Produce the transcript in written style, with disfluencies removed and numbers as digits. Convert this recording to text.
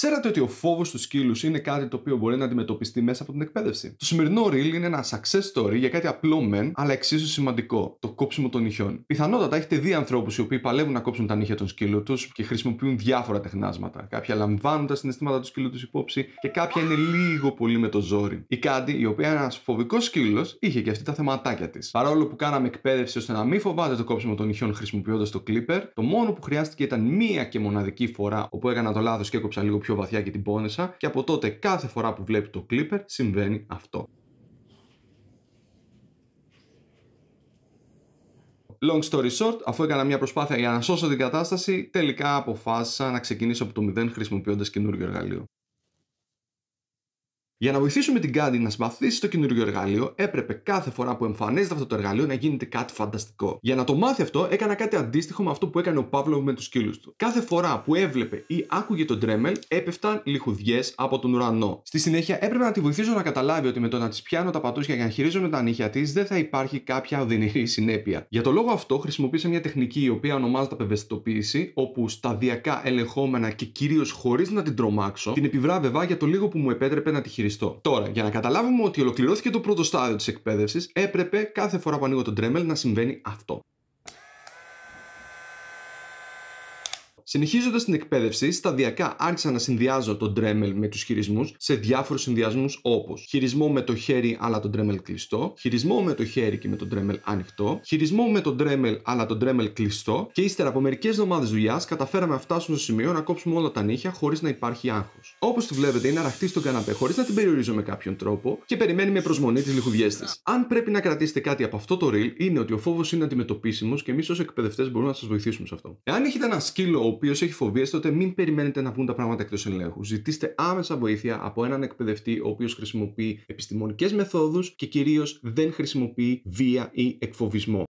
Ξέρατε ότι ο φόβος του σκύλους είναι κάτι το οποίο μπορεί να αντιμετωπιστεί μέσα από την εκπαίδευση? Το σημερινό reel είναι ένα success story για κάτι απλό μεν, αλλά εξίσου σημαντικό: το κόψιμο των νυχιών. Πιθανότατα έχετε δει ανθρώπους οι οποίοι παλεύουν να κόψουν τα νύχια των σκύλων τους και χρησιμοποιούν διάφορα τεχνάσματα. Κάποια λαμβάνουν τα συναισθήματα του σκύλου τους υπόψη και κάποια είναι λίγο πολύ με το ζόρι. Η Κάντι, η οποία είναι ένας φοβικός σκύλος, είχε και αυτή τα θεματάκια της. Παρόλο που κάναμε εκπαίδευση ώστε να μην φοβάται το κόψιμο των νυχιών χρησιμοποιώντας το clipper, το μόνο που χρειάστηκε ήταν μία και μοναδική φορά όπου έκανα το λάθος και έκοψα λίγο πιο βαθιά και την πόνεσα, και από τότε κάθε φορά που βλέπει το clipper συμβαίνει αυτό. Long story short, αφού έκανα μια προσπάθεια για να σώσω την κατάσταση, τελικά αποφάσισα να ξεκινήσω από το μηδέν χρησιμοποιώντας καινούργιο εργαλείο. Για να βοηθήσουμε την Κάντι να συμπαθήσει το καινούργιο εργαλείο, έπρεπε κάθε φορά που εμφανίζεται αυτό το εργαλείο να γίνεται κάτι φανταστικό. Για να το μάθει αυτό, έκανα κάτι αντίστοιχο με αυτό που έκανε ο Παύλοβ με τους σκύλους του. Κάθε φορά που έβλεπε ή άκουγε τον Ντρέμελ, έπεφταν λιχουδιές από τον ουρανό. Στη συνέχεια, έπρεπε να τη βοηθήσω να καταλάβει ότι με το να τη πιάνω τα πατούσια για να χειρίζομαι τα νύχια της, δεν θα υπάρχει κάποια οδυνηρή συνέπεια. Για το λόγο αυτό, χρησιμοποίησα μια τεχνική η οποία ονομάζεται απευαισθητοποίηση, όπου σταδιακά ελεγχόμενα και κυρίως χωρίς να την τρομάξω, την επιβράβευα για το λίγο που μου επέτρεπε να τη χειριστώ. Τώρα, για να καταλάβουμε ότι ολοκληρώθηκε το πρώτο στάδιο της εκπαίδευσης, έπρεπε κάθε φορά που ανοίγω τον Dremel να συμβαίνει αυτό. Συνεχίζοντας την εκπαίδευση, σταδιακά άρχισα να συνδυάζω τον Dremel με τους χειρισμούς σε διάφορους συνδυασμούς, όπως χειρισμό με το χέρι αλλά τον Dremel κλειστό, χειρισμό με το χέρι και με τον Dremel ανοιχτό, χειρισμό με τον Dremel αλλά τον Dremel κλειστό, και ύστερα από μερικές εβδομάδες δουλειάς καταφέραμε να φτάσουμε στο σημείο να κόψουμε όλα τα νύχια χωρίς να υπάρχει άγχος. Όπως τη βλέπετε, είναι αραχτή στον καναπέ χωρίς να την περιορίζω με κάποιον τρόπο και περιμένει με προσμονή τις λιχουδιές της. Αν πρέπει να κρατήσετε κάτι από αυτό το reel, είναι ότι ο φόβος είναι αντιμετωπίσιμος και εμείς ως εκπαιδευτές μπορούμε να σας βοηθήσουμε σε αυτό. Εάν έχετε ένα σκύλο ο οποίος έχει φοβίες, τότε μην περιμένετε να βγουν τα πράγματα εκτός ελέγχου. Ζητήστε άμεσα βοήθεια από έναν εκπαιδευτή ο οποίος χρησιμοποιεί επιστημονικές μεθόδους και κυρίως δεν χρησιμοποιεί βία ή εκφοβισμό.